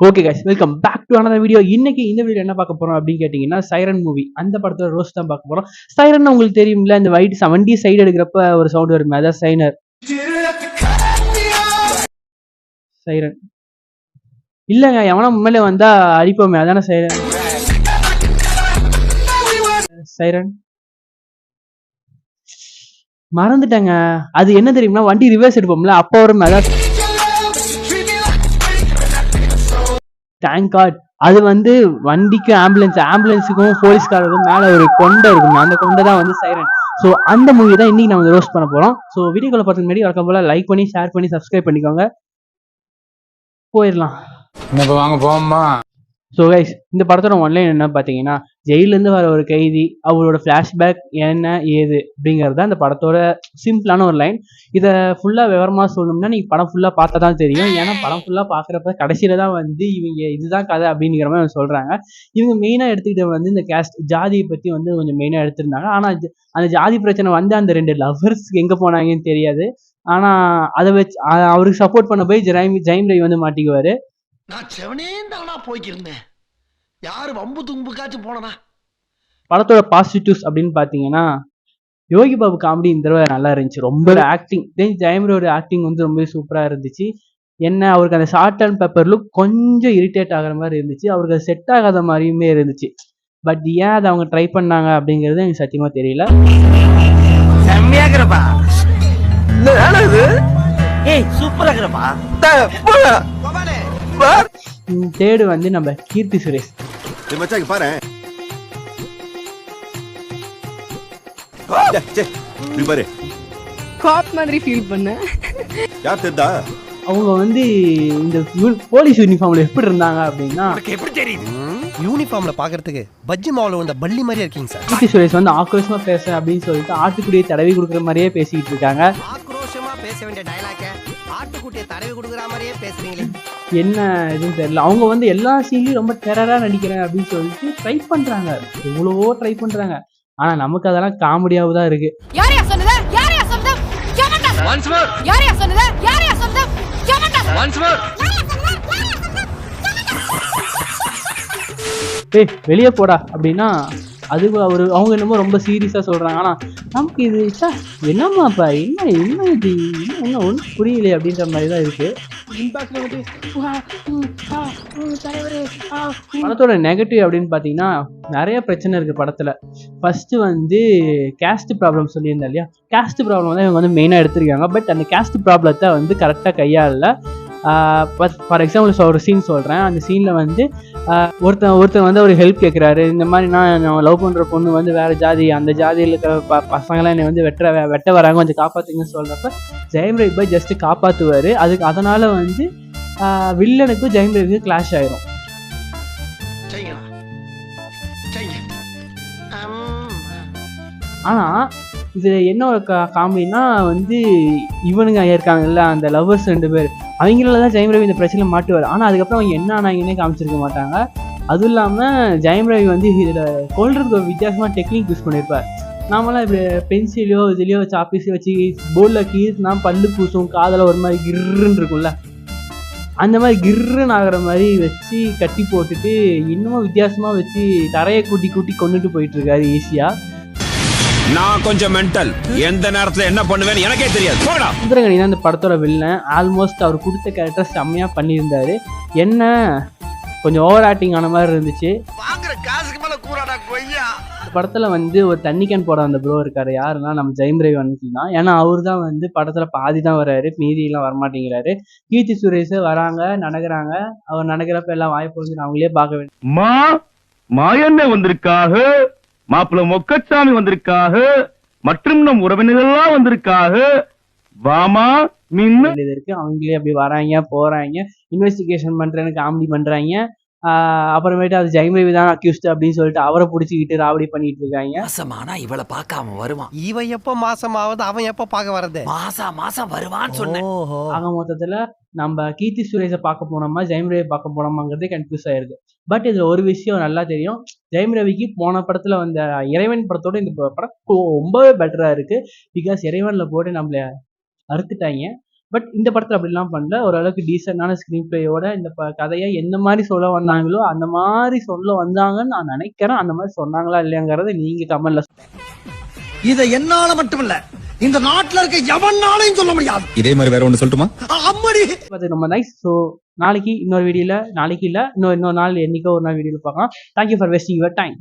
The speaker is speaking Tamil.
Okay guys, welcome back to another video. இன்னைக்கு இந்த வீடியோ என்ன பார்க்க போறோம் அப்படின்னு கேட்டிங்கன்னா, சைரன் மூவி அந்த படத்தோட ரோஸ் தான் பார்க்க போறோம். சைரன் உங்களுக்கு தெரியும்ல, இந்த வைட் 70 சைடு எடுக்கிறப்ப ஒரு சவுண்ட் வருமே, அதான் சைனர். சைரன் இல்லங்க, எவனா முன்னாலே வந்தா அடிப்போமே, அதான சைரன். சைரன் மறந்துட்டேங்க. அது என்ன தெரியுமா, வண்டி ரிவர்ஸ் எடுப்போம்ல அப்போ வரும், அதான். Thank God. அது வந்து வண்டிக்கு ஆம்புலன்ஸுக்கும் போலீஸ்காரருக்கும் மேல ஒரு கொண்டை இருக்கும், அந்த கொண்டை தான் வந்து சைரன். ஸோ அந்த மூவி தான் இன்னைக்கு நம்ம ரோஸ்ட் பண்ண போறோம். ஸோ வீடியோக்குள்ள பார்த்து முன்னாடி வழக்கம் போல லைக் பண்ணி ஷேர் பண்ணி சப்ஸ்கிரைப் பண்ணிக்கோங்க. போயிடலாம். வாங்க போமா. ஸோ கைஸ், இந்த படத்தோட ஒன்லைன் என்ன பார்த்தீங்கன்னா, ஜெயிலேருந்து வர ஒரு கைதி அவரோட ஃப்ளாஷ்பேக் என்ன ஏது அப்படிங்கிறது தான் இந்த படத்தோட சிம்பிளான ஒரு லைன். இதை ஃபுல்லாக விவரமாக சொல்லணும்னா நீங்கள் படம் ஃபுல்லாக பார்த்தா தான் தெரியும். ஏன்னா படம் ஃபுல்லாக பார்க்குறப்ப கடைசியில் தான் வந்து இவங்க இதுதான் கதை அப்படிங்கிற மாதிரி சொல்கிறாங்க. இவங்க மெயினாக எடுத்துக்கிட்ட வந்து இந்த கேஸ்ட் ஜாதியை பற்றி வந்து கொஞ்சம் மெயினாக எடுத்திருந்தாங்க. ஆனால் அந்த ஜாதி பிரச்சனை வந்து அந்த 2 லவ்வர்ஸ்க்கு எங்கே போனாங்கன்னு தெரியாது. ஆனால் அதை வச்சு அவருக்கு சப்போர்ட் பண்ண போய் ஜெயம் ரவி வந்து மாட்டிக்குவார். நான் செவனேந்தானா போய்க்கிருந்தேன், யாரு வம்பு தும்புக்காச்சும் போனனா. படத்தோட பாசிட்டிவ்ஸ் அப்படின்னு பார்த்தீங்கன்னா, யோகி பாபு காமெடி இந்த தடவை நல்லா இருந்துச்சு. ரொம்ப ஆக்டிங், ஜெயம்ரோட ஆக்டிங் வந்து ரொம்ப சூப்பராக இருந்துச்சு. என்ன அவருக்கு அந்த ஷார்ட் அண்ட் பேப்பர் லுக் கொஞ்சம் இரிட்டேட் ஆகிற மாதிரி இருந்துச்சு, அவருக்கு அது செட் ஆகாத மாதிரியுமே இருந்துச்சு. பட் ஏன் அதை அவங்க ட்ரை பண்ணாங்க அப்படிங்கிறது எனக்கு சத்தியமாக தெரியல. செம்மையாகிறப்பா, ஏய் சூப்பராகிறப்பா. தேர்டு வந்து நம்ம கீர்த்தி சுரேஷ். பாரு காப் மாதிரி ஃபீல் பண்ண. யார் தெரிதா? அவங்க வந்து இந்த போலீஸ் யூனிஃபார்ம்ல எப்படி இருந்தாங்க அப்படின்னா, எப்படி தெரியுது? யூனிஃபார்ம்ல பாக்குறதுக்கு பஜ்ஜி மாவுல வந்த பள்ளி மாதிரியா இருக்கீங்க சார். கீர்த்தி சுரேஷ் வந்து ஆக்ரோஷமா பேச அப்படின்னு சொல்லிட்டு ஆட்டுக்குடியை தடவி கொடுக்குற மாதிரியே பேசிக்கிட்டு இருக்காங்க. ஆக்ரோஷமா பேச வேண்டிய டயலாக ஆட்டுக்குட்டியை தடவி கொடுக்குற மாதிரியே பேசுறீங்களே, என்ன எதுவும் தெரியல. அவங்க வந்து எல்லா சீன்லயும் ரொம்ப டெரரா நடிக்கிறேன் அப்படின்னு சொல்லிட்டு ட்ரை பண்றாங்க, எவ்வளவோ ட்ரை பண்றாங்க. ஆனா நமக்கு அதெல்லாம் காமெடியாவும் தான் இருக்கு. வெளியே போடா அப்படின்னா அது அவங்க என்னமோ ரொம்ப சீரியஸா சொல்றாங்க. ஆனா நமக்கு இது என்னம்மாப்பா, என்ன என்ன இது என்ன ஒன்றும் புரியலையே அப்படின்ற மாதிரி தான் இருக்கு. படத்தோட நெகட்டிவ் அப்படின்னு பார்த்தீங்கன்னா, நிறைய பிரச்சனை இருக்கு படத்துல. ஃபர்ஸ்ட் வந்து கேஸ்ட் ப்ராப்ளம் சொல்லியிருந்தேன் இல்லையா, கேஸ்ட் ப்ராப்ளம் தான் இவங்க வந்து மெயினாக எடுத்திருக்காங்க. பட் அந்த கேஸ்ட் ப்ராப்ளத்தை வந்து கரெக்டாக கையாளல. ஃபார் எக்ஸாம்பிள் ஒரு சீன் சொல்கிறேன். அந்த சீனில் வந்து ஒருத்தர் வந்து ஒரு ஹெல்ப் கேட்குறாரு. இந்த மாதிரி நான் லவ் பண்ணுற பொண்ணு வந்து வேறு ஜாதி, அந்த ஜாதியில் இருக்கிற பசங்களாம் என்னை வந்து வெட்ட வராங்க, கொஞ்சம் காப்பாற்றுங்கன்னு சொல்கிறப்ப ஜெயம் ரவி போய் ஜஸ்ட்டு காப்பாற்றுவார். அதனால் வந்து வில்லனுக்கும் ஜெயம் ரவிக்கும் கிளாஷ் ஆயிரும். ஆனால் இது என்ன ஒரு காமெடினா வந்து இவனுங்க இருக்காங்கல்ல அந்த லவ்வர்ஸ் 2 பேர், அவங்களால தான் ஜெயம் ரவி இந்த பிரச்சனை மாட்டுவார். ஆனால் அதுக்கப்புறம் அவங்க என்ன ஆனாங்கன்னே காமிச்சிருக்க மாட்டாங்க. அதுவும் இல்லாமல் ஜெயம் ரவி வந்து இதில் கொள்றதுக்கு ஒரு வித்தியாசமாக டெக்னிக் யூஸ் பண்ணியிருப்பார். நாமெல்லாம் இப்படி பென்சிலையோ இதுலையோ வச்சு ஆஃபீஸை வச்சு போர்டில் கீஸ்னா பல்லு பூசும், காதில் ஒரு மாதிரி கிர்ன்னு இருக்கும்ல, அந்த மாதிரி கிர்ன்னு ஆகிற மாதிரி வச்சு கட்டி போட்டுட்டு இன்னமும் வித்தியாசமாக வச்சு தரையை கூட்டி கொண்டுட்டு போயிட்டு இருக்காரு ஈஸியாக. நான் கொஞ்சம் மென்டல், எந்த நேரத்துல என்ன பண்ணுவேன்னு எனக்கே தெரியாது. சுந்தரகனி தான் இந்த படத்தோட வில்லன். ஆல்மோஸ்ட் அவர் கொடுத்த கேரக்டர் செம்மையா பண்ணியிருந்தாரு. என்ன கொஞ்சம் ஓவர் ஆக்டிங் ஆன மாதிரி இருந்துச்சு. இந்த படத்துல வந்து ஒரு தண்ணி கேன் போட அந்த ப்ரோ இருக்காரு, யாருன்னா நம்ம ஜெயம் ரவி தான். ஏன்னா அவரு தான் வந்து படத்துல பாதி தான் வர்றாரு, மீதி எல்லாம் வரமாட்டேங்கிறாரு. கீர்த்தி சுரேஷ் வராங்க, நடக்கிறாங்க. அவர் நடக்கிறப்ப எல்லாம் வாய்ப்பு வந்து அவங்களே பார்க்க வேண்டும். மாயண்ணே வந்திருக்காக, மாப்பிள்ள மொக்கச்சாமி வந்திருக்காக, மற்றும் நம் உறவினர்கள்லாம் வந்திருக்காக, வாமா மின்னு இருக்கு. அவங்களே அப்படி வராங்க போறாங்க, இன்வெஸ்டிகேஷன் பண்றேன்னு காமெடி பண்றாங்க. அப்புறமேட்டு அது ஜெயம் ரவி தான் அக்யூஸ்ட் அப்படின்னு சொல்லிட்டு அவரை பிடிச்சிக்கிட்டு ராவடி பண்ணிட்டு இருக்காங்க. மாசமானா இவளை பார்க்காம வருவான், இவன் எப்ப மாசம் ஆகுது அவன் எப்ப பார்க்க வரது, மாசம் வருவான்னு சொன்னேன். ஆக மொத்தத்துல நம்ம கீர்த்தி சுரேஷை பார்க்க போனோமா ஜெயம் ரவி பார்க்க போனோமாங்கிறதே கன்ஃபியூஸ் ஆயிருக்கு. பட் இதுல ஒரு விஷயம் நல்லா தெரியும், ஜெயம் ரவிக்கு போன படத்துல வந்த இறைவன் படத்தோட இந்த படம் ரொம்பவே பெட்டரா இருக்கு. பிகாஸ் இறைவன்ல போட்டு நம்மள அறுத்துட்டாங்க. பட் இந்த படத்தில் அப்படிலாம் பண்ணல. ஓரளவுக்கு டீசெண்டான ஸ்க்ரீன் பிளேயோட இந்த கதையை எந்த மாதிரி சொல்ல வந்தாங்களோ அந்த மாதிரி சொல்ல வந்தாங்கன்னு நான் நினைக்கிறேன். அந்த மாதிரி சொன்னாங்களா இல்லையாங்கிறத நீங்க கமெண்ட்ல இத என்னால மட்டுமில்ல இந்த நாட்டுல இருக்க எவனாலையும் சொல்ல முடியாது. இதே மாதிரி வேற ஒண்ணு சொல்லட்டுமா? அம்மடி அது ரொம்ப நைஸ். ஸோ நாளைக்கு இன்னொரு வீடியோல, நாளைக்கு இல்லை இன்னொரு நாள் என்னைக்கோ ஒரு நாள் வீடியோவில் பார்க்கலாம். Thank you for wasting your time.